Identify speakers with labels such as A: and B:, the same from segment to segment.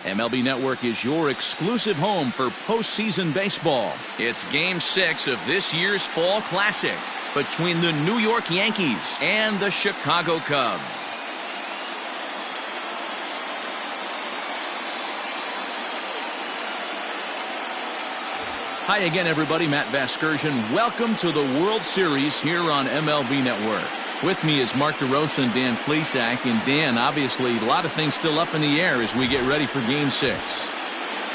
A: MLB Network is your exclusive home for postseason baseball. It's Game 6 of this year's Fall Classic between the New York Yankees and the Chicago Cubs. Hi again, everybody. Matt Vasgersian. Welcome to the World Series here on MLB Network. With me is Mark DeRosa and Dan Plesac. And Dan, obviously, a lot of things still up in the air as we get ready for Game 6.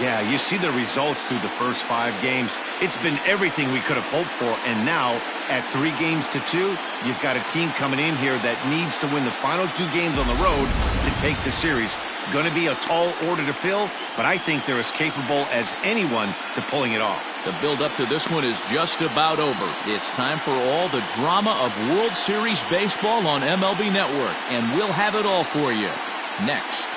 B: Yeah, you see the results through the first 5 games. It's been everything we could have hoped for. And now, at 3-2, you've got a team coming in here that needs to win the final 2 games on the road to take the series. Going to be a tall order to fill, but I think they're as capable as anyone to pulling it off.
A: The build-up to this one is just about over. It's time for all the drama of World Series baseball on MLB Network, and we'll have it all for you next.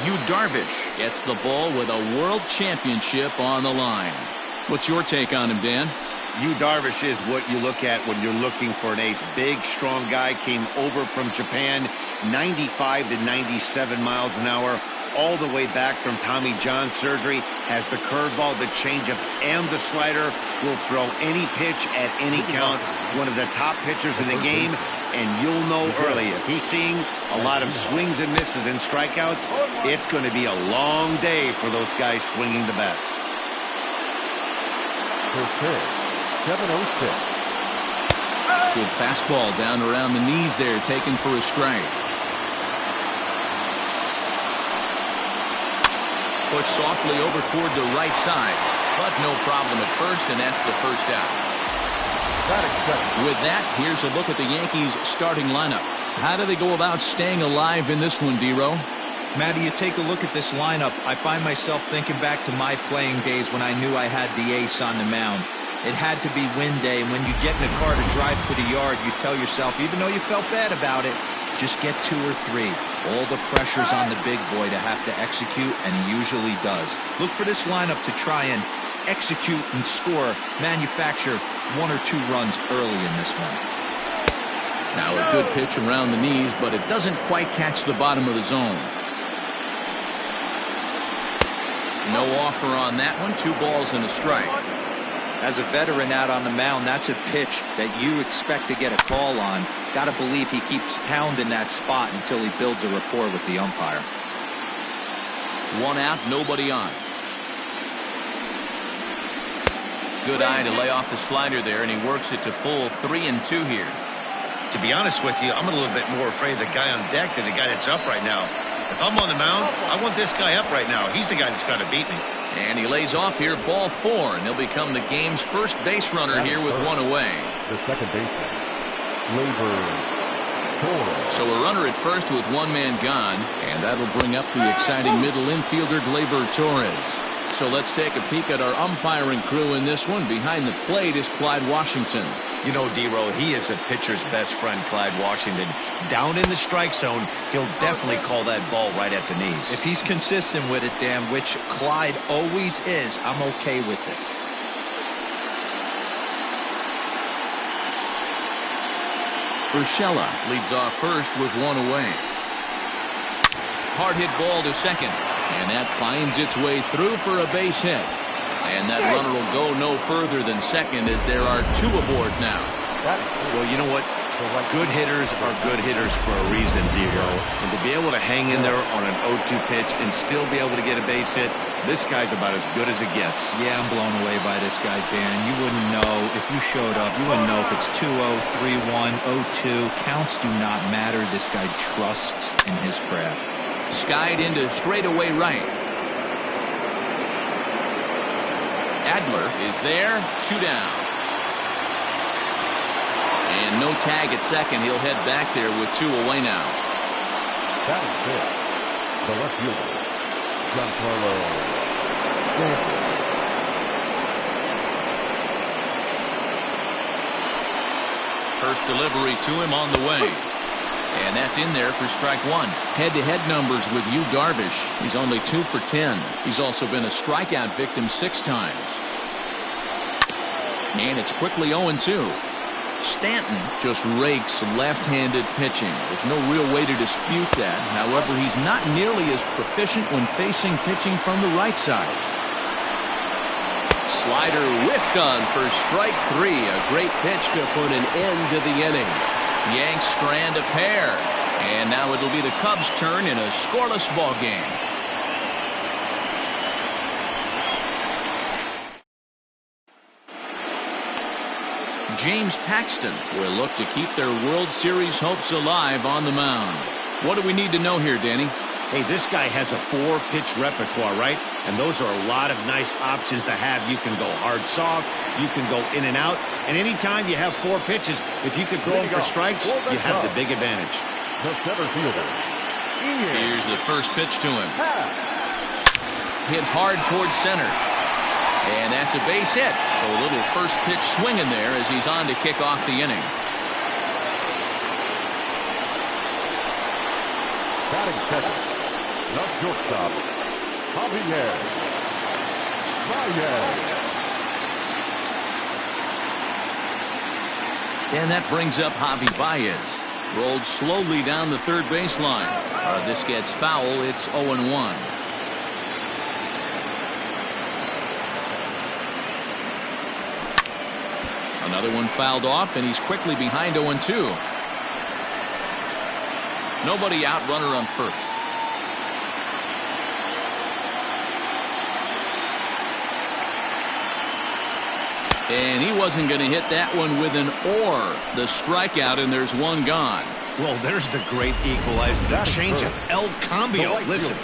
A: Yu Darvish gets the ball with a world championship on the line. What's your take on him, Dan?
B: Yu Darvish is what you look at when you're looking for an ace. Big, strong guy, came over from Japan, 95 to 97 miles an hour, all the way back from Tommy John surgery, has the curveball, the changeup, and the slider, will throw any pitch at any count. One of the top pitchers in the game, and you'll know early, if he's seeing a lot of swings and misses and strikeouts, it's going to be a long day for those guys swinging the bats.
A: Good fastball down around the knees there, taken for a strike. Push softly over toward the right side, but no problem at first, and that's the first out. With that, here's a look at the Yankees' starting lineup. How do they go about staying alive in this one, D-Row?
C: Matty, you take a look at this lineup. I find myself thinking back to my playing days when I knew I had the ace on the mound. It had to be win day, and when you get in a car to drive to the yard, you tell yourself, even though you felt bad about it, just get 2 or 3. All the pressure's on the big boy to have to execute, and he usually does. Look for this lineup to try and execute and score, manufacture 1 or 2 runs early in this one.
A: Now a good pitch around the knees, but it doesn't quite catch the bottom of the zone. No offer on that one. 2 balls and a strike.
C: As a veteran out on the mound, that's a pitch that you expect to get a call on. Got to believe he keeps pounding that spot until he builds a rapport with the umpire.
A: 1 out, nobody on. Good eye to lay off the slider there, and he works it to full 3-2 here.
B: To be honest with you, I'm a little bit more afraid of the guy on deck than the guy that's up right now. If I'm on the mound, I want this guy up right now. He's the guy that's got to beat me.
A: And he lays off here, ball 4, and he'll become the game's first base runner here with 1 away.
D: The second baseman, Gleyber.
A: So a runner at first with 1 man gone, and that'll bring up the exciting middle infielder Gleyber Torres. So let's take a peek at our umpiring crew in this one. Behind the plate is Clyde Washington.
B: You know, D-Row, he is a pitcher's best friend, Clyde Washington. Down in the strike zone, he'll definitely call that ball right at the knees.
C: If he's consistent with it, Dan, which Clyde always is, I'm okay with it.
A: Urshela leads off first with 1 away. Hard hit ball to second, and that finds its way through for a base hit. And that runner will go no further than second as there are 2 aboard now.
B: Well, you know what? Good hitters are good hitters for a reason, D-Row. And to be able to hang in there on an 0-2 pitch and still be able to get a base hit, this guy's about as good as it gets.
C: Yeah, I'm blown away by this guy, Dan. You wouldn't know if you showed up. You wouldn't know if it's 2-0, 3-1, 0-2. Counts do not matter. This guy trusts in his craft.
A: Skied into straightaway right. Adler is there, 2 down. And no tag at second. He'll head back there with 2 away now.
D: That is it. The left fielder, Giancarlo Stanton.
A: First delivery to him on the way. And that's in there for strike 1. Head-to-head numbers with Yu Darvish. He's only 2 for 10. He's also been a strikeout victim 6 times. And it's quickly 0-2. Stanton just rakes left-handed pitching. There's no real way to dispute that. However, he's not nearly as proficient when facing pitching from the right side. Slider whiffed on for strike 3. A great pitch to put an end to the inning. Yanks strand a pair. And now it'll be the Cubs' turn in a scoreless ball game. James Paxton will look to keep their World Series hopes alive on the mound. What do we need to know here, Danny?
B: Hey, this guy has a 4-pitch repertoire, right? And those are a lot of nice options to have. You can go hard, soft. You can go in and out. And anytime you have 4 pitches, if you can throw them for strikes, you have the big advantage.
D: The center fielder.
A: Here's the first pitch to him. Hit hard towards center. And that's a base hit. So a little first pitch swing in there as he's on to kick off the inning.
D: Batting second. The shortstop, Javier Baez.
A: And that brings up Javi Baez. Rolled slowly down the third baseline. This gets foul. It's 0-1. Another one fouled off, and he's quickly behind 0-2. Nobody out, runner on first. And he wasn't going to hit that one with an or. The strikeout, and there's one gone.
B: Well, there's the great equalizer. The changeup, El Cambio. Listen,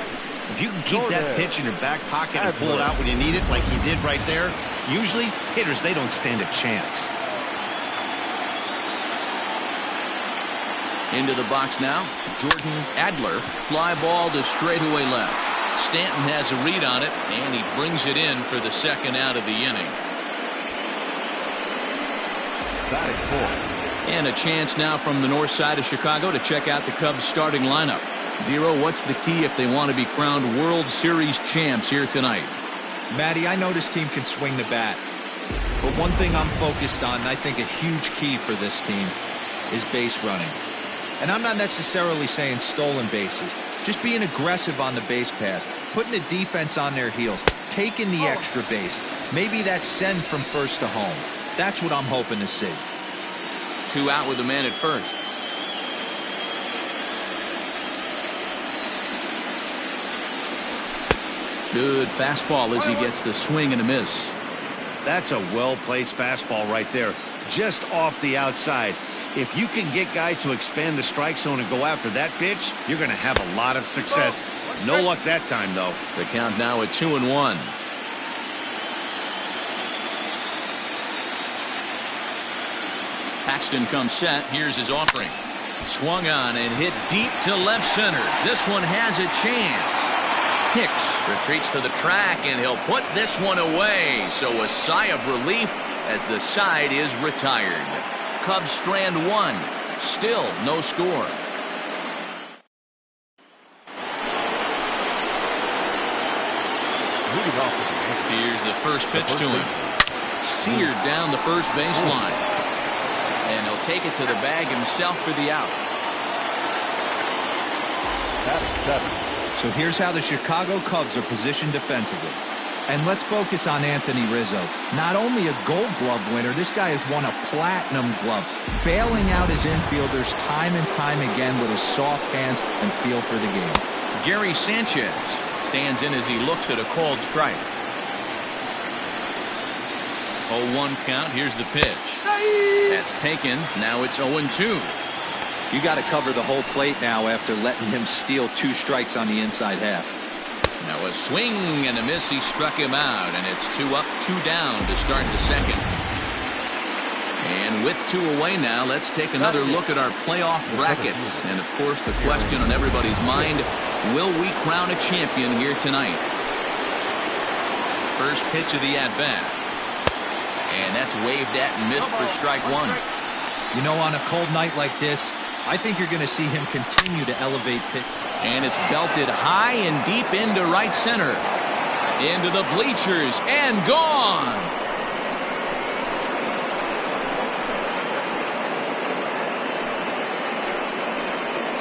B: if you can keep that pitch in your back pocket and pull it out when you need it, like he did right there, usually hitters, they don't stand a chance.
A: Into the box now, Jordan Adler. Fly ball to straightaway left. Stanton has a read on it, and he brings it in for the second out of the inning.
D: Batting fourth.
A: And a chance now from the north side of Chicago to check out the Cubs starting lineup. Dero, what's the key if they want to be crowned World Series champs here tonight?
C: Matty, I know this team can swing the bat. But one thing I'm focused on, and I think a huge key for this team, is base running. And I'm not necessarily saying stolen bases. Just being aggressive on the base pass. Putting the defense on their heels. Taking the extra base. Maybe that send from first to home. That's what I'm hoping to see.
A: 2 out with the man at first. Good fastball as he gets the swing and a miss.
B: That's a well-placed fastball right there. Just off the outside. If you can get guys to expand the strike zone and go after that pitch, you're going to have a lot of success. No luck that time, though.
A: The count now at 2-1. Paxton comes set. Here's his offering. Swung on and hit deep to left center. This one has a chance. Hicks retreats to the track, and he'll put this one away. So a sigh of relief as the side is retired. Cubs strand 1. Still no score. Here's the first pitch to him. Seared down the first baseline. And he'll take it to the bag himself for the out.
C: So here's how the Chicago Cubs are positioned defensively. And let's focus on Anthony Rizzo. Not only a Gold Glove winner, this guy has won a Platinum Glove, bailing out his infielders time and time again with his soft hands and feel for the game.
A: Gary Sanchez stands in as he looks at a called strike. 0-1 count. Here's the pitch. That's taken. Now it's 0-2.
C: You got to cover the whole plate now after letting him steal 2 strikes on the inside half.
A: Now a swing and a miss. He struck him out, and it's 2 up, 2 down to start the second. And with 2 away now, let's take another look at our playoff brackets. And of course, the question on everybody's mind, will we crown a champion here tonight? First pitch of the at-bat. And that's waved at and missed for strike 1.
C: You know, on a cold night like this, I think you're going to see him continue to elevate pitch.
A: And it's belted high and deep into right center. Into the bleachers and gone.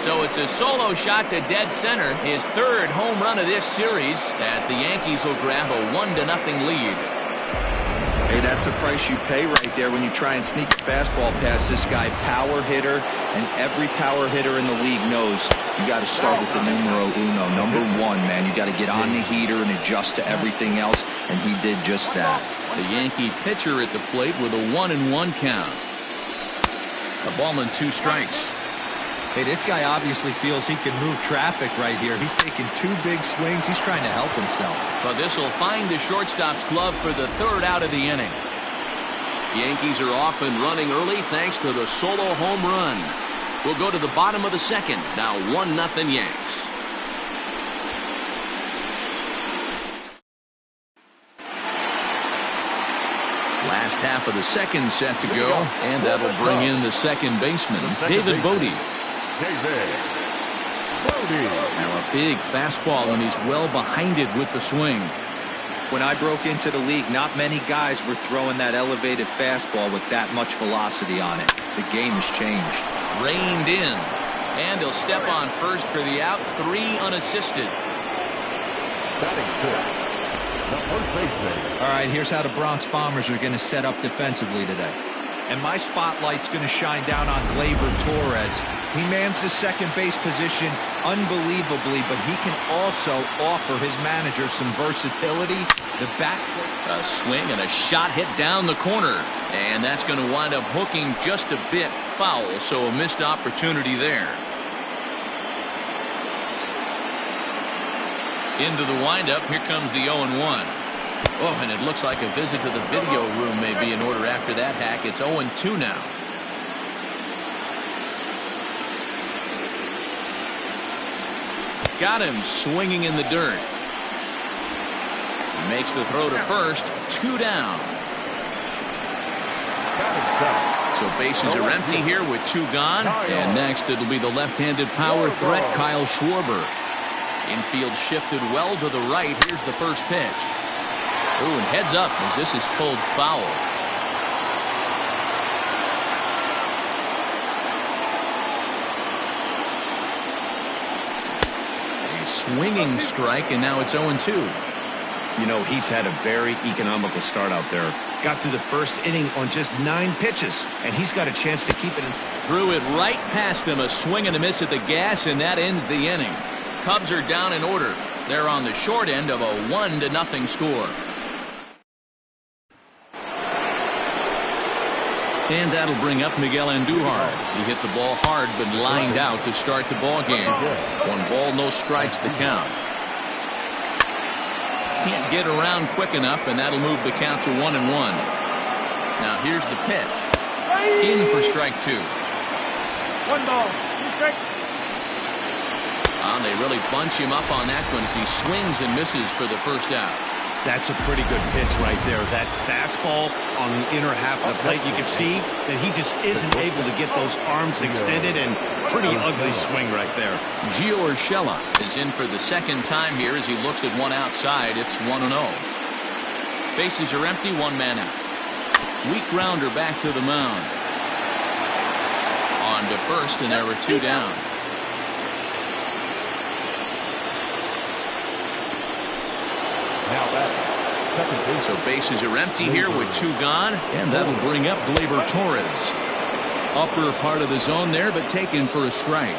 A: So it's a solo shot to dead center, his third home run of this series, as the Yankees will grab a 1-0 lead.
C: Hey, that's the price you pay right there when you try and sneak a fastball past this guy. Power hitter, and every power hitter in the league knows you got to start with the numero uno, number one, man. You got to get on the heater and adjust to everything else, and he did just that.
A: The Yankee pitcher at the plate with a 1-1 count. A ball and 2 strikes.
C: Hey, this guy obviously feels he can move traffic right here. He's taking 2 big swings. He's trying to help himself.
A: But this will find the shortstop's glove for the 3rd out of the inning. Yankees are off and running early thanks to the solo home run. We'll go to the bottom of the 2nd. Now 1-0 Yanks. Last half of the 2nd set to go, and that'll bring in the second baseman, David Bodie. Now a big fastball, and he's well behind it with the swing.
C: When I broke into the league, not many guys were throwing that elevated fastball with that much velocity on it. The game has changed.
A: Reined in, and he'll step on first for the out, 3 unassisted.
D: Batting fifth, the first baseman.
C: All right, here's how the Bronx Bombers are going to set up defensively today. And my spotlight's going to shine down on Gleyber Torres. He mans the second base position unbelievably, but he can also offer his manager some versatility. The back.
A: A swing and a shot hit down the corner. And that's going to wind up hooking just a bit foul, so a missed opportunity there. Into the windup, here comes the 0-1. Oh, and it looks like a visit to the video room may be in order after that hack. It's 0-2 now. Got him swinging in the dirt. Makes the throw to first. 2 down. So bases are empty here with 2 gone. And next it'll be the left-handed power threat, Kyle Schwarber. Infield shifted well to the right. Here's the first pitch. Ooh, and heads up as this is pulled foul. A swinging strike, and now it's 0-2.
B: You know, he's had a very economical start out there. Got through the first inning on just 9 pitches, and he's got a chance to keep it in.
A: Threw it right past him, a swing and a miss at the gas, and that ends the inning. Cubs are down in order. They're on the short end of a 1-0 score. And that'll bring up Miguel Andujar. He hit the ball hard but lined out to start the ball game. 1 ball, no strikes, the count. Can't get around quick enough, and that'll move the count to 1-1. Now here's the pitch. In for strike 2.
D: 1 ball, 2 strikes.
A: They really bunch him up on that one as he swings and misses for the first out.
B: That's a pretty good pitch right there. That fastball on the inner half of the plate, you can see that he just isn't able to get those arms extended, and pretty ugly swing right there.
A: Gio Urshela is in for the 2nd time here as he looks at one outside. It's 1-0. Bases are empty, 1 man out. Weak grounder back to the mound. On to first, and there were 2 down. So bases are empty here with 2 gone, and that'll bring up Gleyber Torres. Upper part of the zone there, but taken for a strike.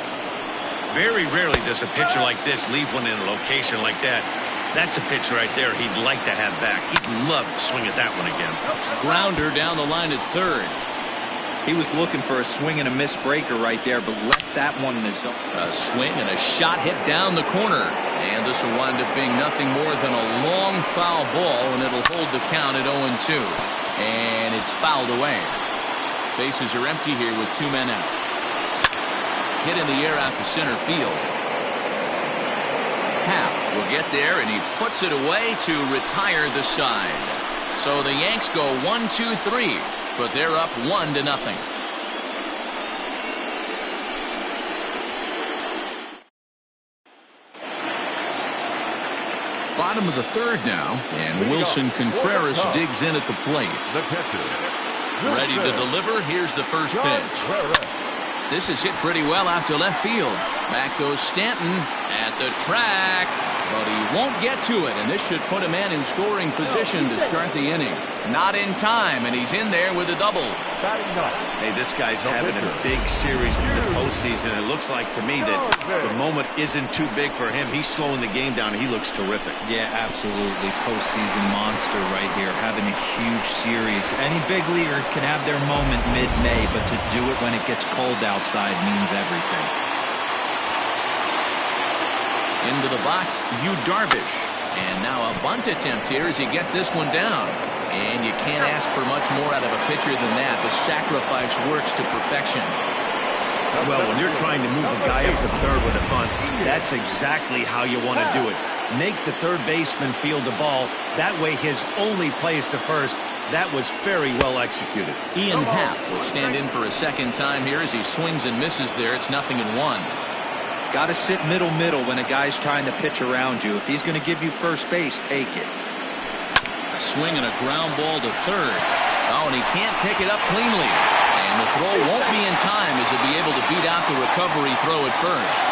B: Very rarely does a pitcher like this leave one in a location like that. That's a pitch right there he'd like to have back. He'd love to swing at that one again.
A: Grounder down the line at 3rd.
C: He was looking for a swing and a miss breaker right there, but left that one in the zone.
A: A swing and a shot hit down the corner. And this will wind up being nothing more than a long foul ball, and it'll hold the count at 0-2. And it's fouled away. Bases are empty here with 2 men out. Hit in the air out to center field. Happ will get there, and he puts it away to retire the side. So the Yanks go 1-2-3. But they're up 1-0. Bottom of the 3rd now, and Wilson Contreras digs in at the plate.
D: The catcher.
A: Ready to deliver. Here's the first pitch. This is hit pretty well out to left field. Back goes Stanton at the track, but he won't get to it, and this should put a man in scoring position to start the inning. Not in time, and he's in there with a double.
B: Hey, this guy's having a big series in the postseason. It looks like to me that the moment isn't too big for him. He's slowing the game down. He looks terrific.
C: Yeah, absolutely. Postseason monster right here, having a huge series. Any big leaguer can have their moment mid-May, but to do it when it gets cold outside means everything.
A: Into the box, Yu Darvish. And now a bunt attempt here as he gets this one down. And you can't ask for much more out of a pitcher than that. The sacrifice works to perfection.
B: Well, when you're trying to move a guy up to third with a bunt, that's exactly how you want to do it. Make the third baseman field the ball. That way his only play is to first. That was very well executed.
A: Ian Happ will stand in for a second time here as he swings and misses there. It's 0-1.
C: Got to sit middle when a guy's trying to pitch around you. If he's going to give you first base, take it.
A: A swing and a ground ball to third. Oh, and he can't pick it up cleanly. And the throw won't be in time as he'll be able to beat out the recovery throw at first.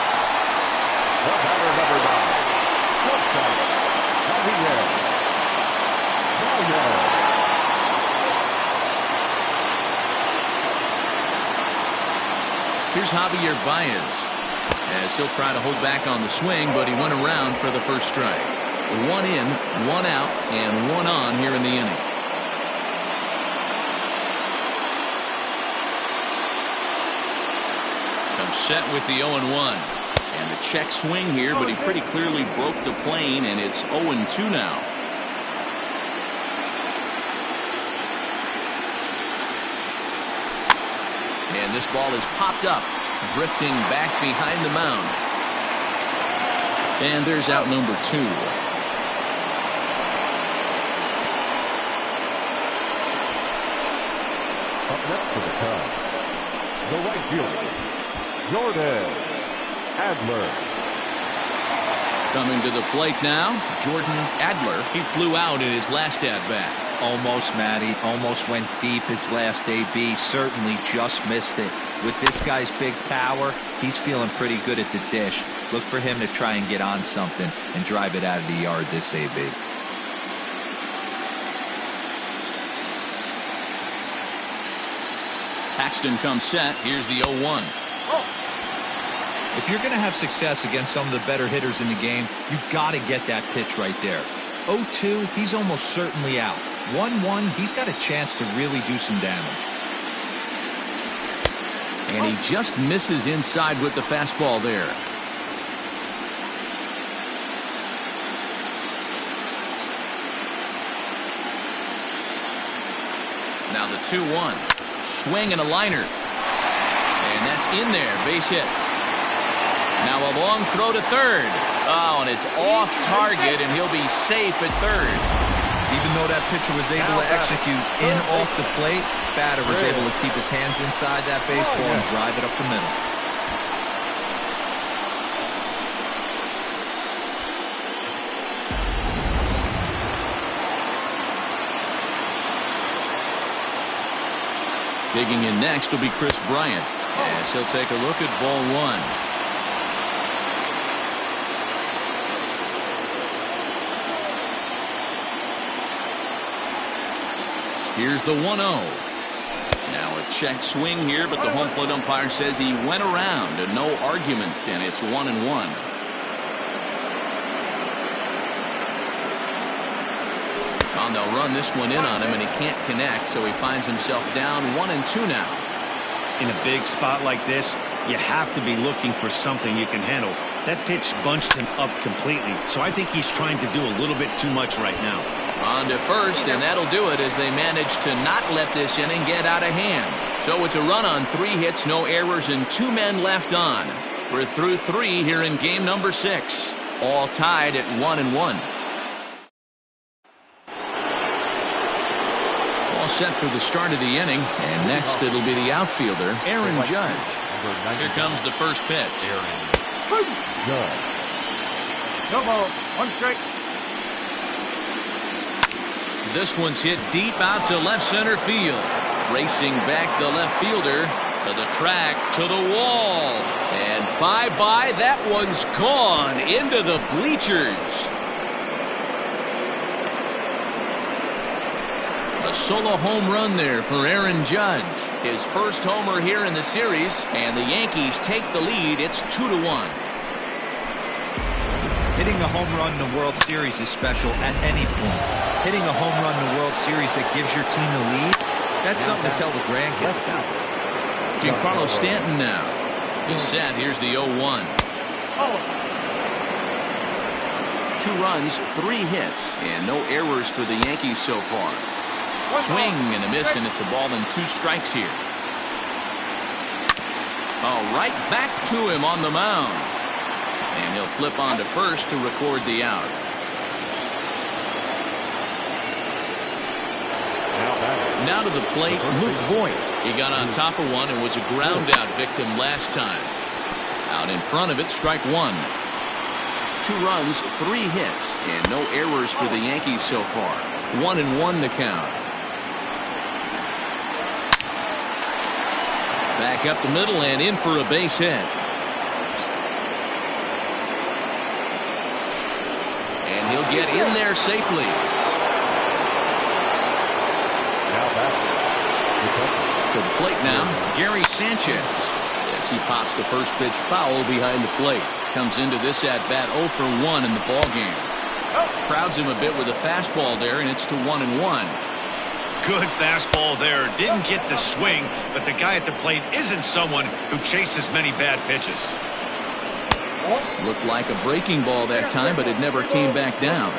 A: Here's Javier Baez, as he'll try to hold back on the swing, but he went around for the first strike. 1 in, 1 out, and 1 on here in the inning. Comes set with the 0-1. And the check swing here, but he pretty clearly broke the plane, and it's 0-2 now. And this ball is popped up, drifting back behind the mound. And there's out number 2.
D: Up next to the Cubs, the right fielder, Jordan Adler.
A: Coming to the plate now, Jordan Adler. He flew out in his last at-bat.
C: Almost, Matty. Almost went deep his last AB. Certainly just missed it. With this guy's big power, he's feeling pretty good at the dish. Look for him to try and get on something and drive it out of the yard this AB.
A: Paxton comes set. Here's the 0-1.
C: If you're going to have success against some of the better hitters in the game, you've got to get that pitch right there. 0-2, he's almost certainly out. 1-1, he's got a chance to really do some damage.
A: And he just misses inside with the fastball there. Now the 2-1. Swing and a liner. And that's in there. Base hit. Now a long throw to third. Oh, and it's off target, and he'll be safe at third.
C: Even though that pitcher was able to execute in off the plate, batter was able to keep his hands inside that baseball and drive it up the middle.
A: Digging in next will be Chris Bryant, as he'll take a look at ball 1. Here's the 1-0. Now a check swing here, but the home plate umpire says he went around, and no argument, and it's 1-1. And they'll run this one in on him, and he can't connect, so he finds himself down 1-2 now.
B: In a big spot like this, you have to be looking for something you can handle. That pitch bunched him up completely, so I think he's trying to do a little bit too much right now.
A: On to first, and that'll do it as they manage to not let this inning get out of hand. So it's a run on 3 hits, no errors, and 2 men left on. We're through 3 here in game number 6. All tied at 1-1. All set for the start of the inning, and next it'll be the outfielder, Aaron Judge. Here comes the first pitch.
D: Judge. No ball. 1 strike.
A: This one's hit deep out to left center field. Racing back the left fielder, To the track, to the wall. And bye-bye, that one's gone into the bleachers. A solo home run there for Aaron Judge. His first homer here in the series, and the Yankees take the lead. It's 2-1.
C: Hitting a home run in the World Series is special at any point. Hitting a home run in the World Series that gives your team the lead, that's something to tell the grandkids about.
A: Giancarlo Stanton now. He's set. Here's the 0-1. 2 runs, 3 hits, and no errors for the Yankees so far. Swing and a miss, and it's a ball and 2 strikes here. Oh, right back to him on the mound. And he'll flip on to first to record the out. Now to the plate, Luke Voigt. He got on top of one and was a ground out victim last time. Out in front of it, strike 1. 2 runs, 3 hits, and no errors for the Yankees so far. 1-1 to count. Back up the middle and in for a base hit. And he'll get in there safely. To the plate now, Gary Sanchez. As he pops the first pitch foul behind the plate. Comes into this at-bat 0 for 1 in the ballgame. Crowds him a bit with a fastball there, and it's to 1-1.
B: Good fastball there. Didn't get the swing, but the guy at the plate isn't someone who chases many bad pitches.
A: Looked like a breaking ball that time, but it never came back down.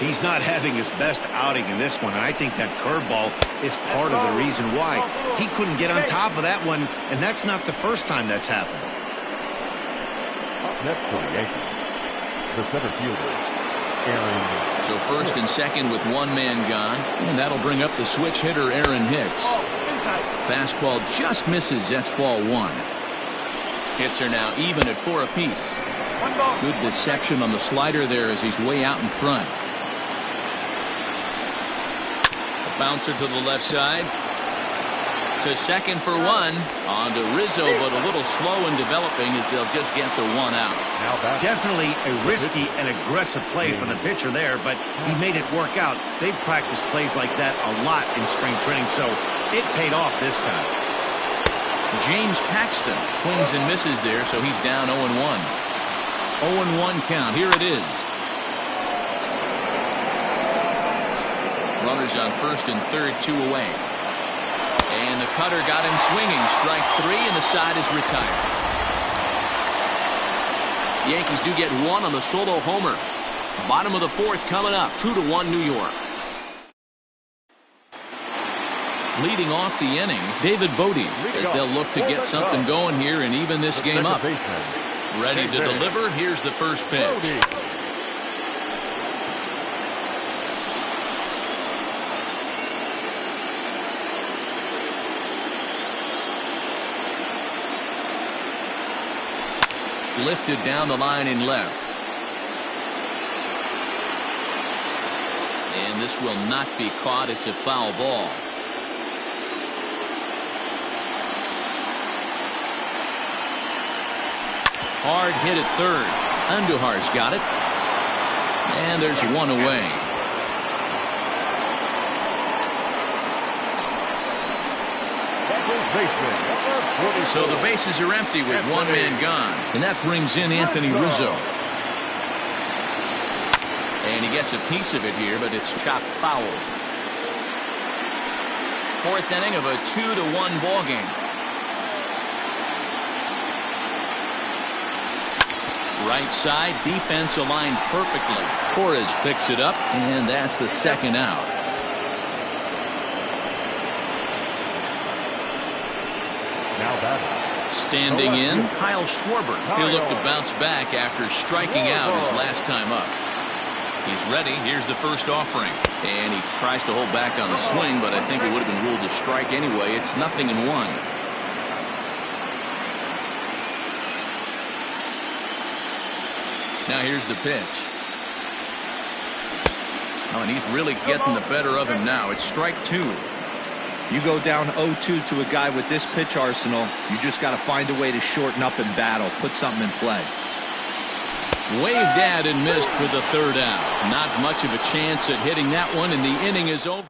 B: He's not having his best outing in this one, and I think that curveball is part of the reason why. He couldn't get on top of that one, and that's not the first time that's happened.
D: Up next for the Yankees, the center fielder, Aaron.
A: So first and second with 1 man gone, and that'll bring up the switch hitter Aaron Hicks. Fastball just misses. That's ball 1. Hits are now even at 4 apiece. Good deception on the slider there as he's way out in front. A bouncer to the left side. To second for 1. On to Rizzo, but a little slow in developing as they'll just get the 1 out.
B: Definitely a risky and aggressive play from the pitcher there, but he made it work out. They've practiced plays like that a lot in spring training, so it paid off this time.
A: James Paxton swings and misses there, so he's down 0-1. 0-1 count. Here it is. Runners on first and third, 2 away. And the cutter got him swinging. Strike 3, and the side is retired. Yankees do get 1 on the solo homer. Bottom of the 4th coming up. 2-1 New York. Leading off the inning, David Bodie, as they'll look to get something going here and even this game up. Ready to deliver. Here's the first pitch. Lifted down the line in left. And this will not be caught. It's a foul ball. Hard hit at third. Andujar's got it. And there's 1 away. So the bases are empty with 1 man gone. And that brings in Anthony Rizzo. And he gets a piece of it here, but it's chopped foul. 4th inning of a 2-1 ball game. Right side, defense aligned perfectly. Torres picks it up, and that's the 2nd out. Standing in, Kyle Schwarber. He'll look to bounce back after striking out his last time up. He's ready. Here's the first offering. And he tries to hold back on the swing, but I think it would have been ruled a strike anyway. It's 0-1. Now here's the pitch. Oh, and he's really getting the better of him now. It's strike 2.
C: You go down 0-2 to a guy with this pitch arsenal, you just got to find a way to shorten up and battle, put something in play.
A: Waved at and missed for the third out. Not much of a chance at hitting that one, and the inning is over.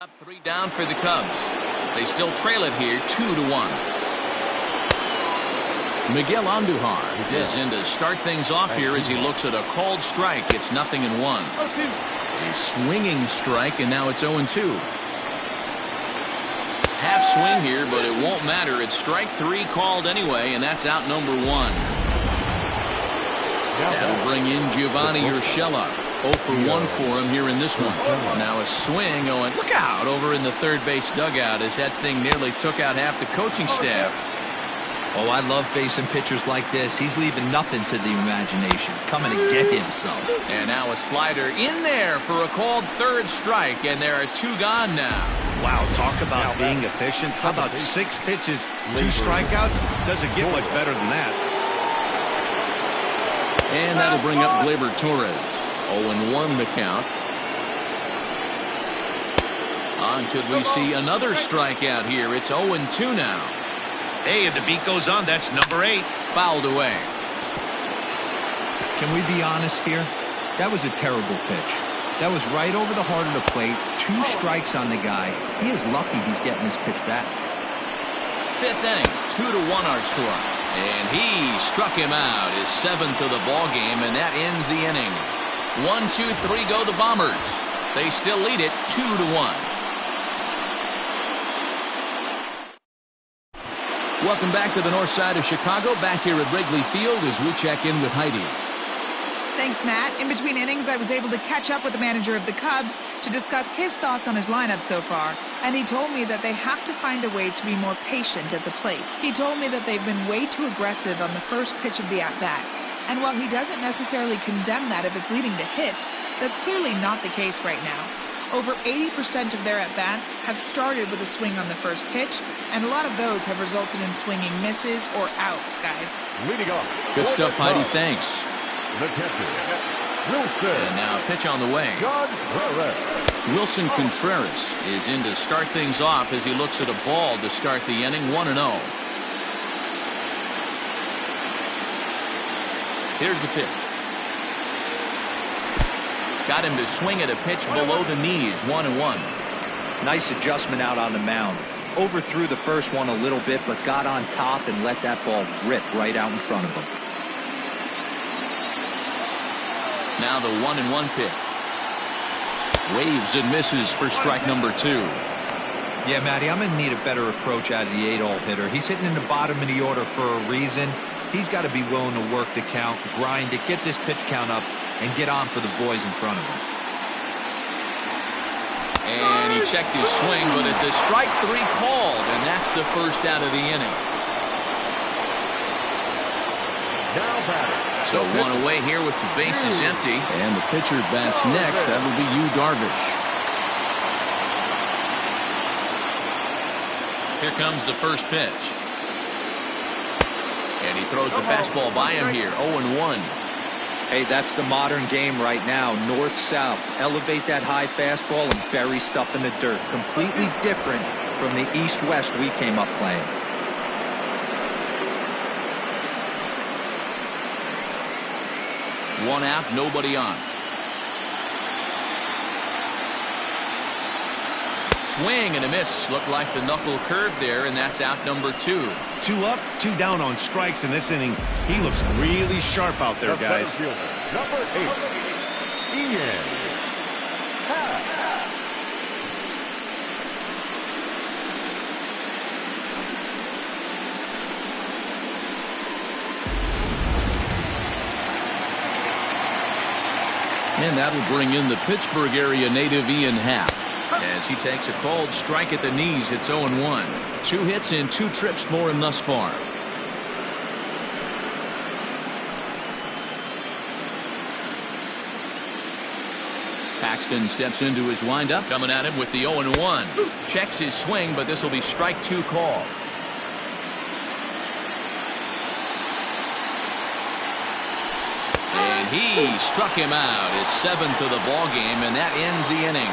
A: Up 3 down for the Cubs. They still trail it here 2-1. Miguel Andujar is in to start things off here as he looks at a called strike. It's 0-1. A swinging strike, and now it's 0-2. Half swing here, but it won't matter. It's strike 3 called anyway, and that's out number 1. That'll bring in Giovanni Urshela. 0 for 1 for him here in this one. Now a swing going, look out, over in the third base dugout as that thing nearly took out half the coaching staff.
C: Oh, I love facing pitchers like this. He's leaving nothing to the imagination. Coming to get him some.
A: And now a slider in there for a called third strike, and there are 2 gone now.
B: Wow, talk about being efficient. How about 6 pitches, 2 strikeouts? Doesn't get much better than that.
A: And that'll bring up Gleyber Torres. 0-1 the count. Could we see another strikeout here? It's 0-2 now.
B: Hey, and the beat goes on. That's number 8.
A: Fouled away.
C: Can we be honest here? That was a terrible pitch. That was right over the heart of the plate. 2 strikes on the guy. He is lucky he's getting his pitch back.
A: 5th inning, 2-1 our score. And he struck him out, his 7th of the ball game, and that ends the inning. 1, 2, 3 go the Bombers. They still lead it 2-1. Welcome back to the north side of Chicago, back here at Wrigley Field as we check in with Heidi.
E: Thanks, Matt. In between innings, I was able to catch up with the manager of the Cubs to discuss his thoughts on his lineup so far. And he told me that they have to find a way to be more patient at the plate. He told me that they've been way too aggressive on the first pitch of the at-bat. And while he doesn't necessarily condemn that if it's leading to hits, that's clearly not the case right now. Over 80% of their at-bats have started with a swing on the first pitch, and a lot of those have resulted in swinging misses or outs, guys.
D: Leading off.
A: Good stuff, Heidi. Thanks.
D: The catcher, Wilson.
A: And now a pitch on the way. Wilson Contreras is in to start things off as he looks at a ball to start the inning 1-0. Here's the pitch. Got him to swing at a pitch below the knees, 1-1.
C: Nice adjustment out on the mound. Overthrew the first one a little bit, but got on top and let that ball rip right out in front of him.
A: Now the 1-1 pitch. Waves and misses for strike number 2.
C: Yeah, Matty, I'm going to need a better approach out of the 8-hole hitter. He's hitting in the bottom of the order for a reason. He's got to be willing to work the count, grind it, get this pitch count up, and get on for the boys in front of him.
A: And he checked his swing, but it's a strike 3 called, and that's the first out of the inning.
D: Now batter.
A: So 1 away here with the bases empty, and the pitcher bats next. That'll be Yu Darvish. Here comes the first pitch. And he throws the fastball by him here, 0-1.
C: Hey, that's the modern game right now. North-south. Elevate that high fastball and bury stuff in the dirt. Completely different from the east-west we came up playing.
A: One out, nobody on. Swing and a miss. Looked like the knuckle curve there, and that's out number 2.
B: 2 up, 2 down on strikes in this inning. He looks really sharp out there, guys.
D: Number 8, Ian.
A: And that'll bring in the Pittsburgh area native Ian Happ. As he takes a called strike at the knees, it's 0-1. 2 hits in 2 trips for him thus far. Paxton steps into his windup, coming at him with the 0-1. Checks his swing, but this will be strike 2 call. And he struck him out, his 7th of the ball game, and that ends the inning.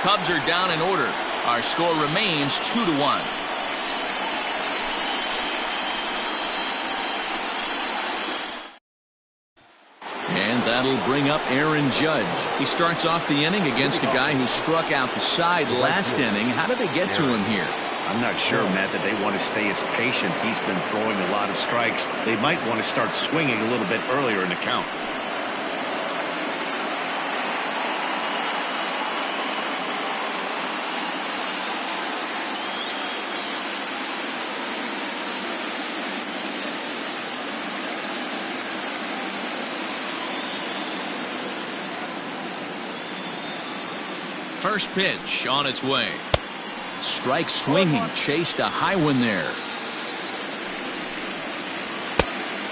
A: Cubs are down in order. Our score remains 2-1. And that'll bring up Aaron Judge. He starts off the inning against a guy who struck out the side last inning. How did they get to him here?
B: I'm not sure, Matt, that they want to stay as patient. He's been throwing a lot of strikes. They might want to start swinging a little bit earlier in the count.
A: First pitch on its way. Strike swinging, chased a high one there.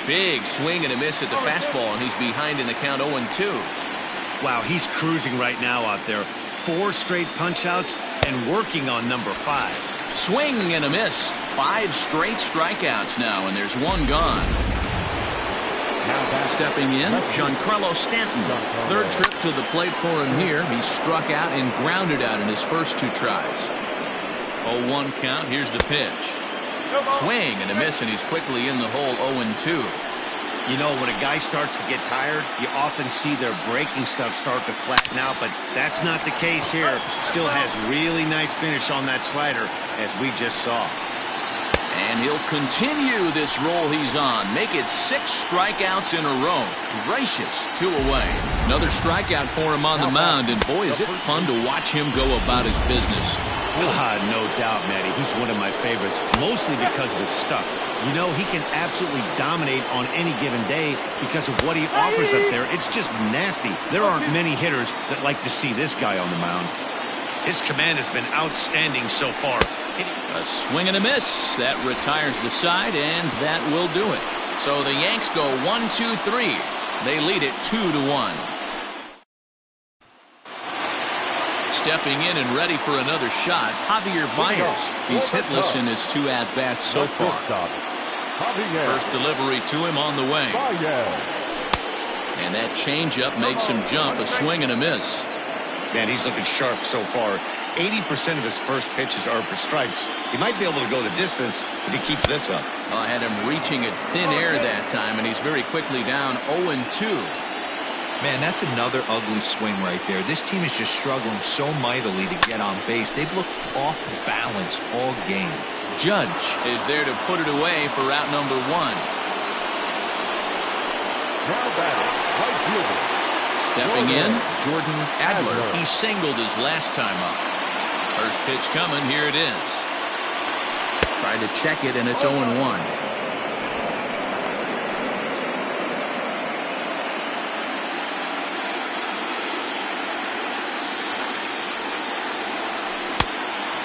A: Big swing and a miss at the fastball, and he's behind in the count 0-2.
B: Wow, he's cruising right now out there. 4 straight punch-outs and working on number 5.
A: Swing and a miss. 5 straight strikeouts now, and there's 1 gone. Stepping in, Giancarlo Stanton. 3rd trip to the plate for him here. He struck out and grounded out in his first 2 tries. 0-1 count. Here's the pitch. Swing and a miss, and he's quickly in the hole. 0-2.
B: You know, when a guy starts to get tired, you often see their breaking stuff start to flatten out, but that's not the case here. Still has really nice finish on that slider, as we just saw.
A: And he'll continue this roll he's on. Make it 6 strikeouts in a row. Gracious, 2 away. Another strikeout for him on the mound, and boy, is it fun to watch him go about his business.
B: No doubt, Matty. He's one of my favorites, mostly because of his stuff. You know, he can absolutely dominate on any given day because of what he offers up there. It's just nasty. There aren't many hitters that like to see this guy on the mound. His command has been outstanding so far.
A: A swing and a miss. That retires the side, and that will do it. So the Yanks go 1-2-3. They lead it 2-1. Stepping in and ready for another shot, Javier Baez. He's hitless in his 2 at-bats so far. First delivery to him on the way. And that changeup makes him jump. A swing and a miss.
B: Man, he's looking sharp so far. 80% of his first pitches are for strikes. He might be able to go the distance if he keeps this up.
A: I had him reaching at thin air that time, and he's very quickly down 0-2.
C: Man, that's another ugly swing right there. This team is just struggling so mightily to get on base. They've looked off balance all game.
A: Judge is there to put it away for out number 1.
D: Now batting, right fielder.
A: Stepping in, Jordan Adler. He singled his last time up. First pitch coming. Here it is. Tried to check it, and it's 0-1.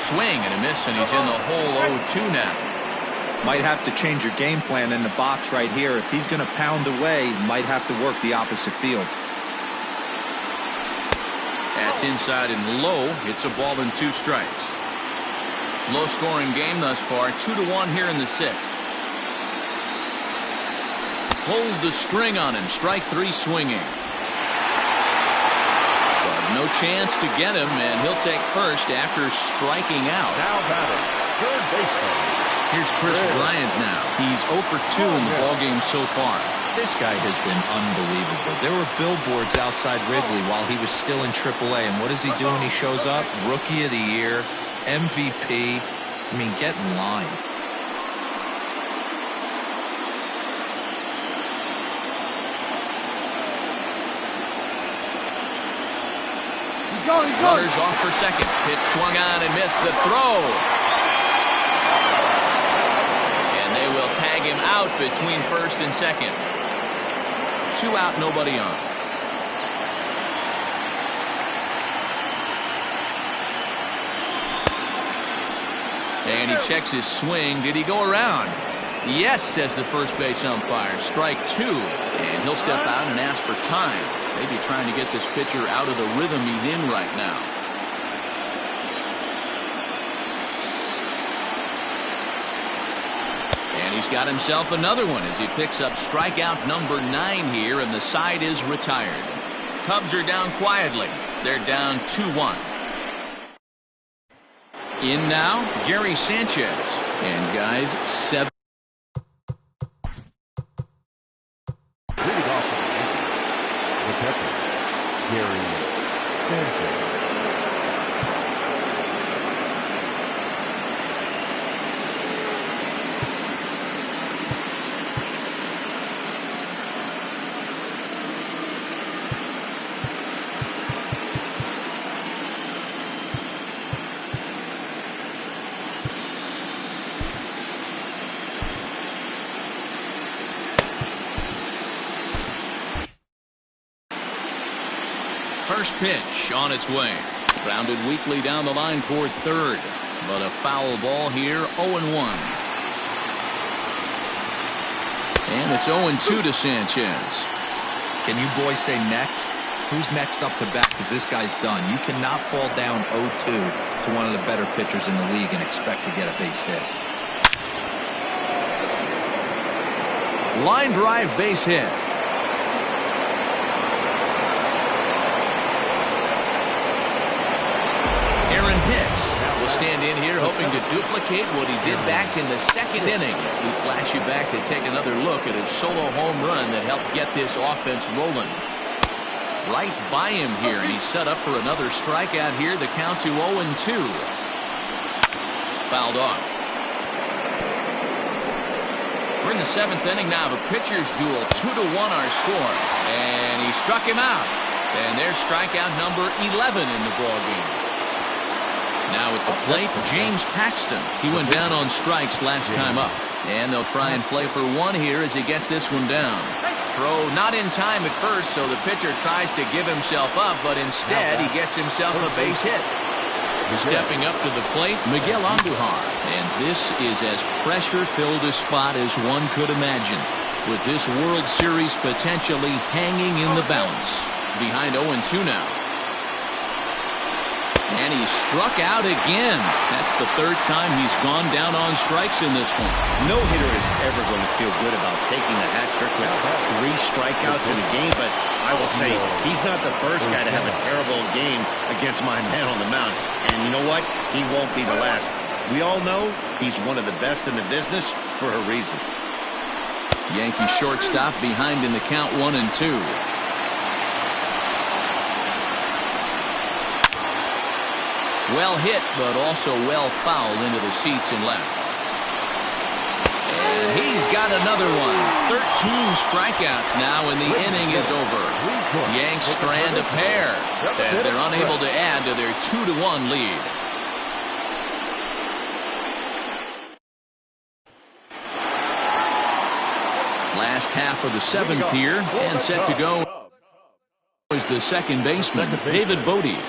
A: Swing and a miss, and he's in the hole. 0-2 now.
C: Might have to change your game plan in the box right here. If he's going to pound away, might have to work the opposite field.
A: That's inside and low. It's a ball and 2 strikes. Low scoring game thus far. 2-1 here in the 6th. Hold the string on him. Strike 3 swinging. But no chance to get him, and he'll take first after striking out.
D: Now batting, third baseman.
A: Here's Chris Bryant now. He's 0 for 2 in the ballgame so far.
C: This guy has been unbelievable. There were billboards outside Wrigley while he was still in AAA, and what does he do when he shows up? Rookie of the Year, MVP. I mean, get in line.
A: Runners off for second. Pitch swung on and missed the throw. And they will tag him out between first and second. 2 out, nobody on. And he checks his swing. Did he go around? Yes, says the first base umpire. Strike 2. And he'll step out and ask for time. Maybe trying to get this pitcher out of the rhythm he's in right now. And he's got himself another one as he picks up strikeout number 9 here, and the side is retired. Cubs are down quietly. They're down 2-1. In now, Gary Sanchez. And guys, 7.
D: Leading off for the Yankees, the catcher, Gary Sanchez.
A: First pitch on its way. Grounded weakly down the line toward third. But a foul ball here, 0-1. And it's 0-2 to Sanchez.
C: Can you boys say next? Who's next up to bat? Because this guy's done. You cannot fall down 0-2 to one of the better pitchers in the league and expect to get a base hit.
A: Line drive base hit. Aaron Hicks will stand in here hoping to duplicate what he did back in the second inning as we flash you back to take another look at his solo home run that helped get this offense rolling. Right by him here, and he's set up for another strikeout here. The count to 0-2. Fouled off. We're in the 7th inning now of a pitcher's duel. 2-1 our score. And he struck him out. And there's strikeout number 11 in the ballgame. Now at the plate, James Paxton. He went down on strikes last time up. And they'll try and play for one here as he gets this one down. Throw not in time at first, so the pitcher tries to give himself up, but instead he gets himself a base hit. Stepping up to the plate, Miguel Andujar. And this is as pressure-filled a spot as one could imagine, with this World Series potentially hanging in the balance. Behind 0-2 now. And he struck out again. That's the 3rd time he's gone down on strikes in this one.
B: No hitter is ever going to feel good about taking a hat trick with 3 strikeouts in a game, but I will say he's not the first guy to have a terrible game against my man on the mound. And you know what? He won't be the last. We all know he's one of the best in the business for a reason.
A: Yankee shortstop behind in the count 1-2. Well hit, but also well fouled into the seats and left. And he's got another one. 13 strikeouts now, and the inning is over. Yanks strand a pair as they're unable to add to their 2-1 lead. Last half of the 7th here, and set to go is the second baseman, David Bodie.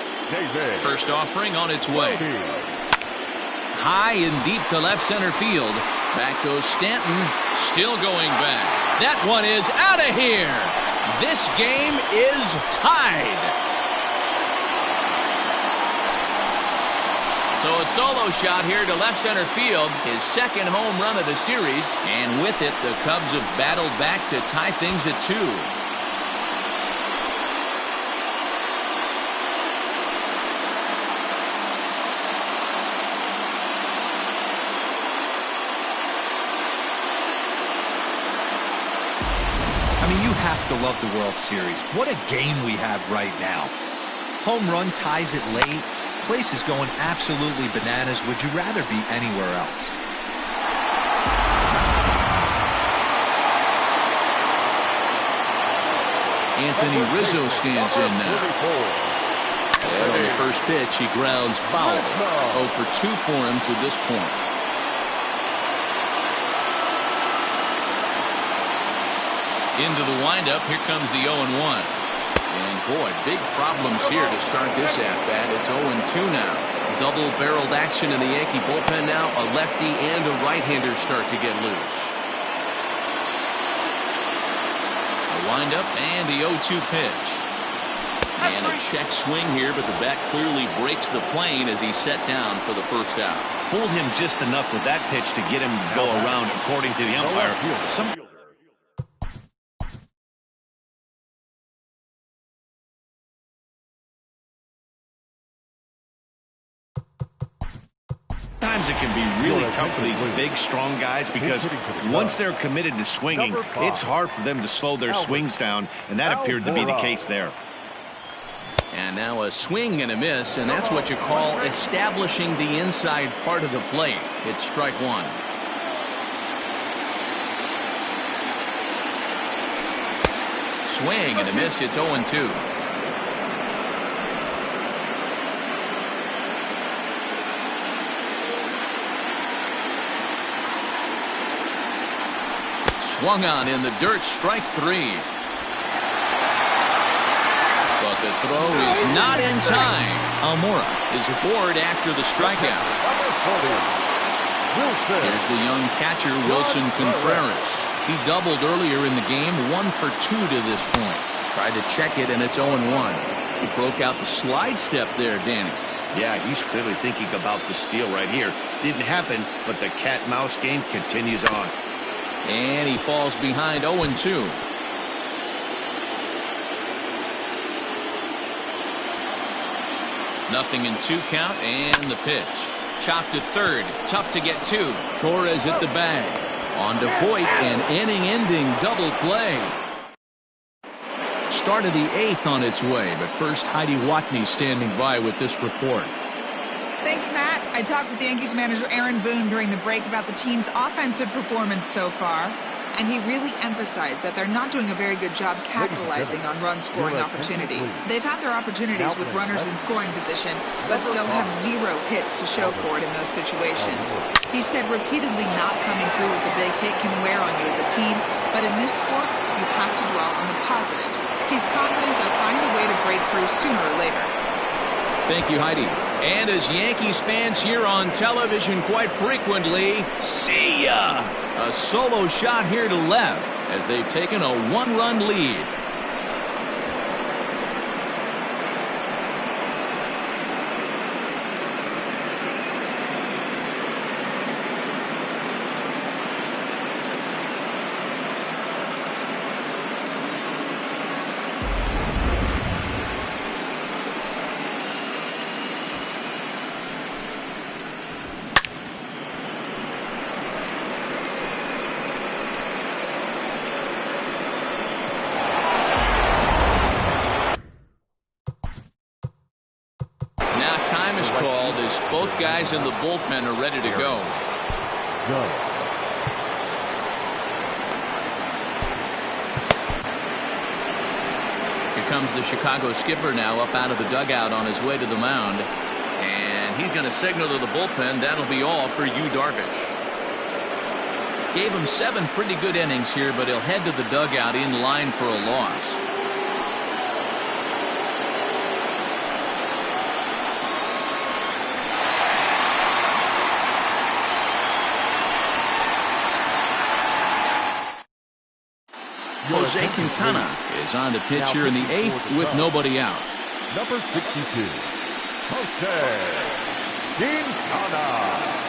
A: First offering on its way. High and deep to left center field. Back goes Stanton. Still going back. That one is out of here. This game is tied. So a solo shot here to left center field. His 2nd home run of the series. And with it, the Cubs have battled back to tie things at 2.
C: I mean, you have to love the World Series. What a game we have right now. Home run ties it late. Place is going absolutely bananas. Would you rather be anywhere else?
A: Anthony Rizzo stands in now. And on the first pitch, he grounds foul. 0 for 2 for him to this point. Into the windup, here comes the 0-1. And boy, big problems here to start this at-bat. It's 0-2 now. Double-barreled action in the Yankee bullpen now. A lefty and a right-hander start to get loose. A windup and the 0-2 pitch. And a check swing here, but the bat clearly breaks the plane as he's set down for the first out.
B: Fooled him just enough with that pitch to get him to go around, according to the umpire. sometimes it can be really tough for these big, strong guys because once they're committed to swinging, it's hard for them to slow their swings down, and that appeared to be the case there.
A: And now a swing and a miss, and that's what you call establishing the inside part of the plate. It's strike one. Swing and a miss. It's 0-2. Swung on in the dirt. Strike three. But the throw is not in time. Almora is aboard after the strikeout. Here's the young catcher, Wilson Contreras. He doubled earlier in the game, 1 for 2 to this point. Tried to check it, and it's 0-1. He broke out the slide step there, Danny.
B: Yeah, he's clearly thinking about the steal right here. Didn't happen, but the cat-mouse game continues on.
A: And he falls behind 0-2. Nothing in 2 count, and the pitch. Chopped to third. Tough to get to. Torres at the bag. On to Voit, an inning-ending double play. Start of the 8th on its way, but first Heidi Watney standing by with this report.
E: Thanks, Matt. I talked with the Yankees manager Aaron Boone during the break about the team's offensive performance so far, and he really emphasized that they're not doing a very good job capitalizing on run-scoring opportunities. They've had their opportunities with runners in scoring position, but still have 0 hits to show for it in those situations. He said repeatedly not coming through with a big hit can wear on you as a team, but in this sport, you have to dwell on the positives. He's confident they'll find a way to break through sooner or later.
A: Thank you, Heidi. And as Yankees fans hear on television quite frequently, see ya! A solo shot here to left as they've taken a 1-run lead. Time is called as both guys in the bullpen are ready to go. Here comes the Chicago skipper now up out of the dugout on his way to the mound. And he's going to signal to the bullpen that'll be all for Yu Darvish. Gave him 7 pretty good innings here, but he'll head to the dugout in line for a loss. Jose Quintana is on the pitch here in the 8th with nobody out.
D: Number 62, Jose Quintana.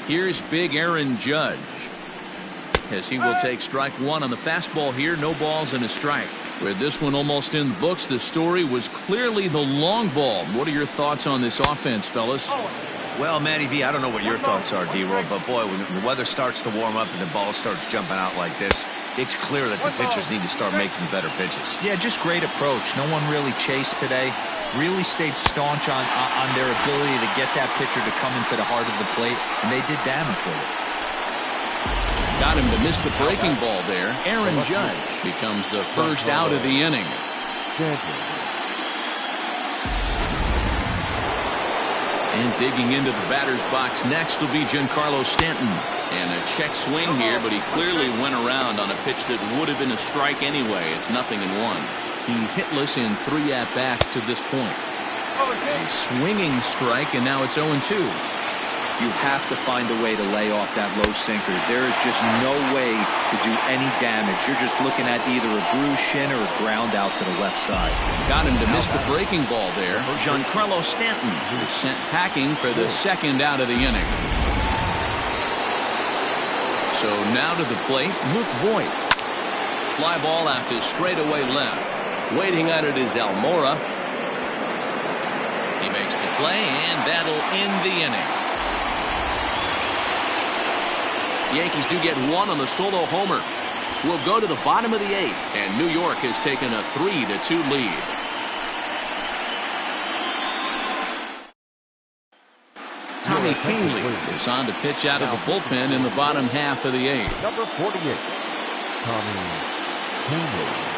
A: Here's big Aaron Judge as he will take strike 1 on the fastball here. No balls and a strike. With this one almost in the books, the story was clearly the long ball. What are your thoughts on this offense, fellas?
B: Well, Matty V, I don't know what your thoughts are, D-Roll, but boy, when the weather starts to warm up and the ball starts jumping out like this, it's clear that the pitchers need to start making better pitches.
C: Yeah, just great approach. No one really chased today. Really stayed staunch on their ability to get that pitcher to come into the heart of the plate, and they did damage with it.
A: Got him to miss the breaking ball there. Aaron Judge becomes the first out of the inning. And digging into the batter's box next will be Giancarlo Stanton. And a check swing here, but he clearly went around on a pitch that would have been a strike anyway. It's 0-1. He's hitless in 3 at-bats to this point. A swinging strike, and now it's 0-2.
C: You have to find a way to lay off that low sinker. There is just no way to do any damage. You're just looking at either a bruised shin or a ground out to the left side.
A: Got him to miss the breaking ball there. Giancarlo Stanton is sent packing for the second out of the inning. So now to the plate, Luke Voigt. Fly ball out to straightaway left. Waiting at it is Almora. He makes the play, and that'll end the inning. Yankees do get one on the solo homer. We'll go to the bottom of the eighth, and New York has taken a 3-2 lead. Tommy Kahnle is on to pitch out of the bullpen in the bottom half of the eighth.
D: Number 48, Tommy Kahnle.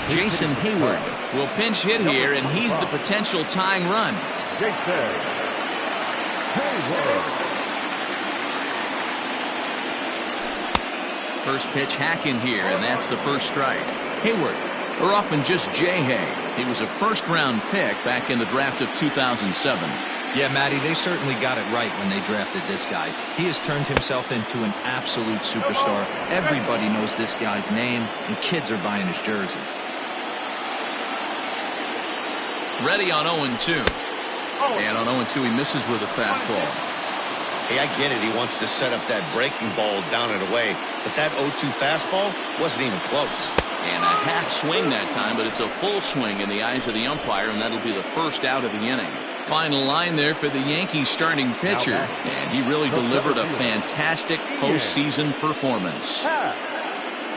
A: Jason Hayward will pinch hit here, and he's the potential tying run.
D: Jason Hayward.
A: First pitch hacking here, and that's the first strike. Hayward, or often just J-Hay. He was a first-round pick back in the draft of 2007.
C: Yeah, Matty, they certainly got it right when they drafted this guy. He has turned himself into an absolute superstar. Everybody knows this guy's name, and kids are buying his jerseys.
A: Ready on 0-2. And on 0-2, he misses with a fastball.
B: Hey, I get it. He wants to set up that breaking ball down and away. But that 0-2 fastball wasn't even close.
A: And a half swing that time, but it's a full swing in the eyes of the umpire, and that'll be the first out of the inning. Final line there for the Yankees starting pitcher, and he really delivered a fantastic postseason performance.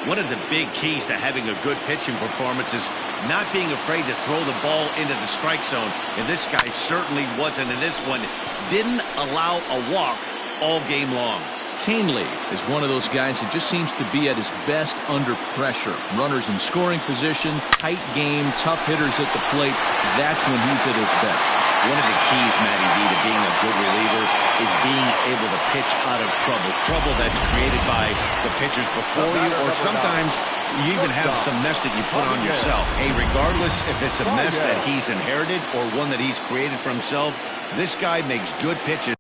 B: One of the big keys to having a good pitching performance is not being afraid to throw the ball into the strike zone. And this guy certainly wasn't in this one. Didn't allow a walk all game long.
A: Kahnle is one of those guys that just seems to be at his best under pressure. Runners in scoring position, tight game, tough hitters at the plate. That's when he's at his best.
B: One of the keys, Matty D, to being a good reliever is being able to pitch out of trouble. Trouble that's created by the pitchers before you, or sometimes you even have some mess that you put on yourself. Hey, regardless if it's a mess that he's inherited or one that he's created for himself, this guy makes good pitches.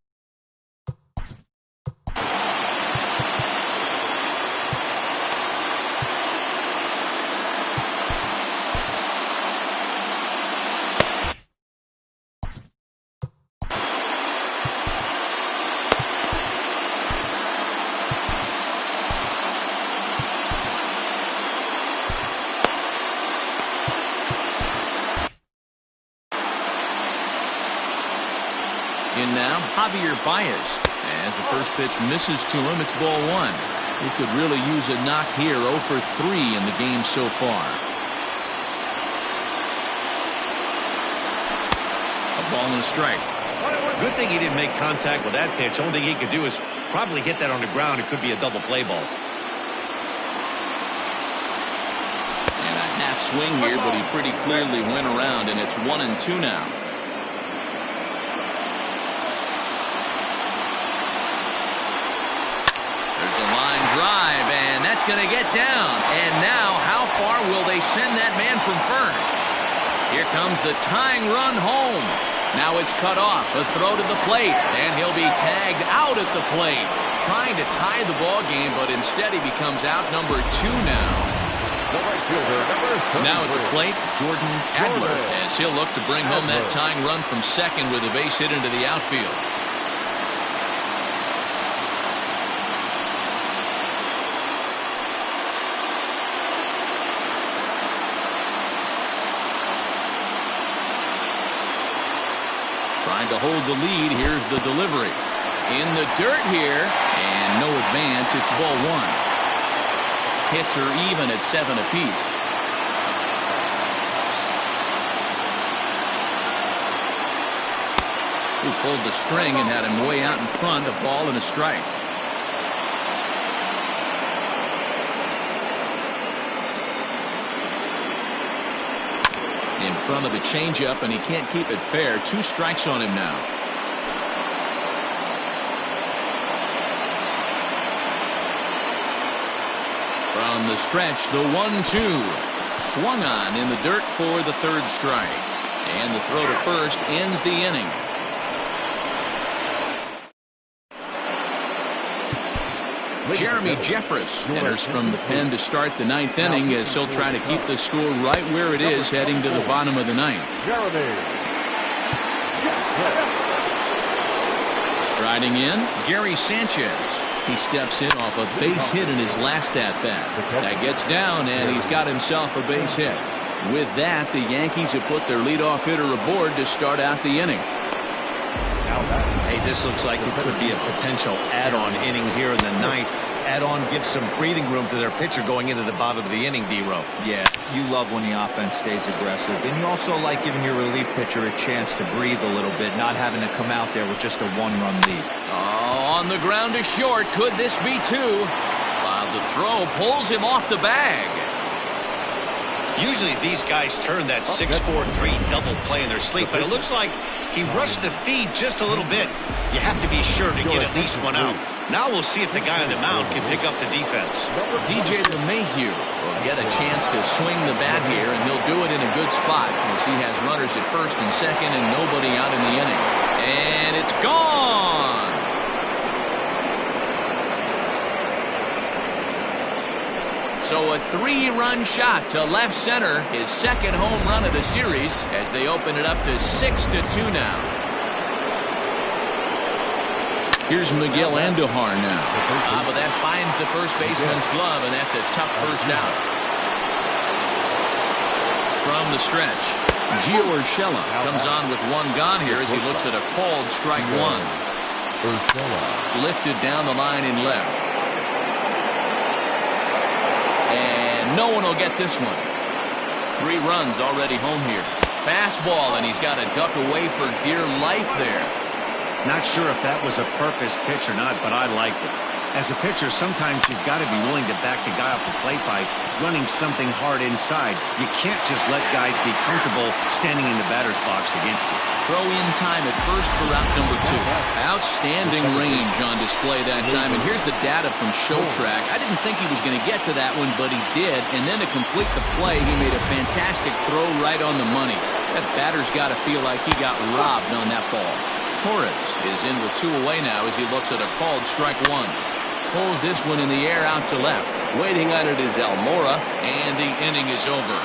A: In now, Javier Baez. As the first pitch misses to him, it's ball one. He could really use a knock here. 0 for 3 in the game so far. A ball and a strike.
B: Good thing he didn't make contact with that pitch. Only thing he could do is probably hit that on the ground. It could be a double play ball.
A: And a half swing here, but he pretty clearly went around, and it's 1-2 now. There's a line drive, and that's going to get down. And now, how far will they send that man from first? Here comes the tying run home. Now it's cut off. A throw to the plate, and he'll be tagged out at the plate. Trying to tie the ball game, but instead he becomes out number 2 now. Now at the plate, Jordan Adler, as he'll look to bring home that tying run from second with a base hit into the outfield. Trying to hold the lead. Here's the delivery. In the dirt here, and no advance. It's ball one. Hits are even at 7 apiece. Who pulled the string and had him way out in front. A ball and a strike. In front of the changeup, and he can't keep it fair. 2 strikes on him now. From the stretch, the 1-2. Swung on in the dirt for the third strike. And the throw to first ends the inning. Jeremy Jeffress enters from the pen to start the ninth inning as he'll try to keep the score right where it is heading to the bottom of the ninth. Striding in, Gary Sanchez. He steps in off a base hit in his last at-bat. That gets down, and he's got himself a base hit. With that, the Yankees have put their leadoff hitter aboard to start out the inning.
C: Hey, this looks like it could be a potential add-on inning here in the ninth. Add-on gives some breathing room to their pitcher going into the bottom of the inning, D-Row. Yeah, you love when the offense stays aggressive. And you also like giving your relief pitcher a chance to breathe a little bit, not having to come out there with just a one-run lead.
A: Oh, on the ground to short. Could this be two? While the throw pulls him off the bag.
B: Usually these guys turn that 6-4-3 double play in their sleep, but it looks like he rushed the feed just a little bit. You have to be sure to get at least one out. Now we'll see if the guy on the mound can pick up the defense.
A: DJ LeMahieu will get a chance to swing the bat here, and he'll do it in a good spot as he has runners at first and second and nobody out in the inning. And it's gone. So a 3-run shot to left center, his second home run of the series, as they open it up to 6-2 now. Here's Miguel Andujar now. But that finds the first baseman's glove, and that's a tough first out. From the stretch, Gio Urshela comes on with one gone here as he looks at a called strike one. Lifted down the line in left. And no one will get this one. 3 runs already home here. Fastball, and he's got to duck away for dear life there.
B: Not sure if that was a purpose pitch or not, but I liked it. As a pitcher, sometimes you've got to be willing to back the guy off the plate by running something hard inside. You can't just let guys be comfortable standing in the batter's box against you.
A: Throw in time at first for route number 2. Outstanding range on display that time. And here's the data from ShowTrack. I didn't think he was going to get to that one, but he did. And then to complete the play, he made a fantastic throw right on the money. That batter's got to feel like he got robbed on that ball. Torres is in with 2 away now as he looks at a called strike one. Pulls this one in the air out to left. Waiting on it is Almora, and the inning is over.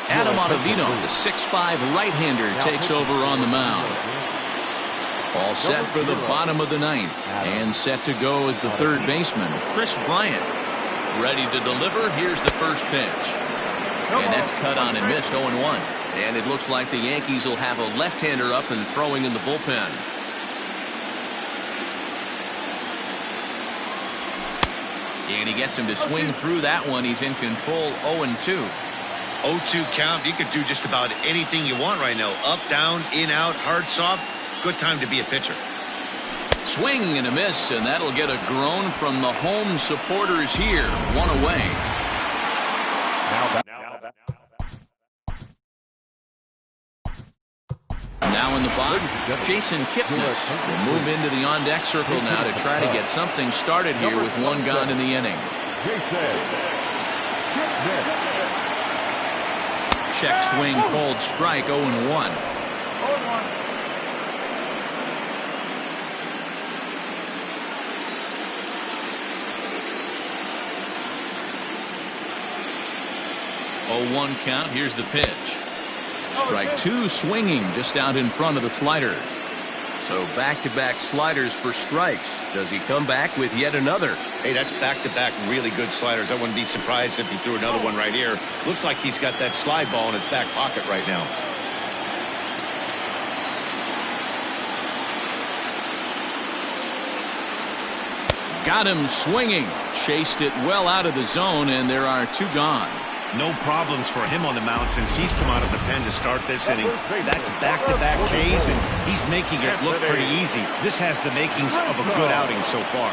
A: Adam Ottavino, the 6'5" right-hander, takes over on the mound. All set for the bottom of the ninth, and set to go is the third baseman, Chris Bryant. Ready to deliver. Here's the first pitch. And that's cut on and missed, 0-1. And it looks like the Yankees will have a left-hander up and throwing in the bullpen. And he gets him to swing through that one. He's in control, 0-2.
B: 0-2 count. You could do just about anything you want right now. Up, down, in, out, hard, soft. Good time to be a pitcher.
A: Swing and a miss, and that'll get a groan from the home supporters here. 1 away. Now in the box, Jason Kipnis will move into the on-deck circle now to try to get something started here with 1 gone in the inning. Check swing, called strike, 0-1. Oh, 1 count. Here's the pitch. Strike 2 swinging just out in front of the slider. So back-to-back sliders for strikes. Does he come back with yet another?
B: Hey, that's back-to-back really good sliders. I wouldn't be surprised if he threw another one right here. Looks like he's got that slide ball in his back pocket right now.
A: Got him swinging. Chased it well out of the zone, and there are 2 gone.
B: No problems for him on the mound since he's come out of the pen to start this inning. That's back-to-back Ks, and he's making it look pretty easy. This has the makings of a good outing so far.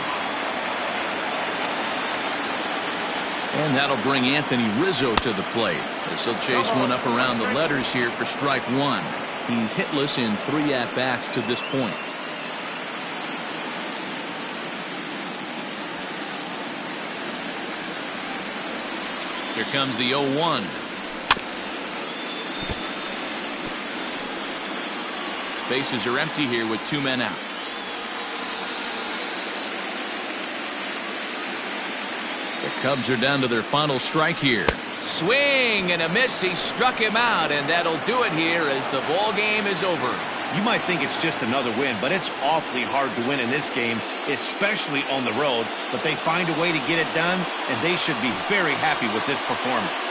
A: And that'll bring Anthony Rizzo to the plate as he'll chase one up around the letters here for strike 1. He's hitless in 3 at-bats to this point. Here comes the 0-1. Bases are empty here with 2 men out. The Cubs are down to their final strike here. Swing and a miss. He struck him out, and that'll do it here as the ball game is over.
B: You might think it's just another win, but it's awfully hard to win in this game, especially on the road. But they find a way to get it done, and they should be very happy with this performance.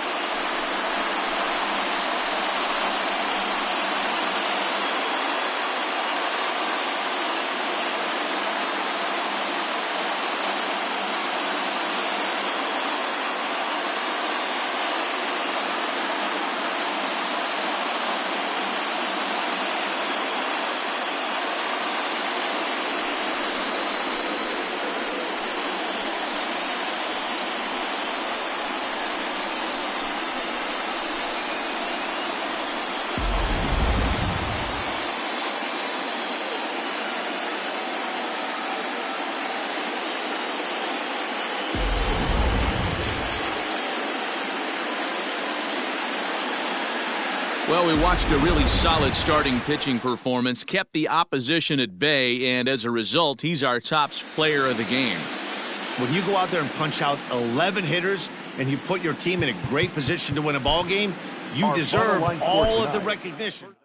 A: Well, we watched a really solid starting pitching performance, kept the opposition at bay, and as a result, he's our top player of the game.
B: When you go out there and punch out 11 hitters and you put your team in a great position to win a ball game, you deserve all of the recognition.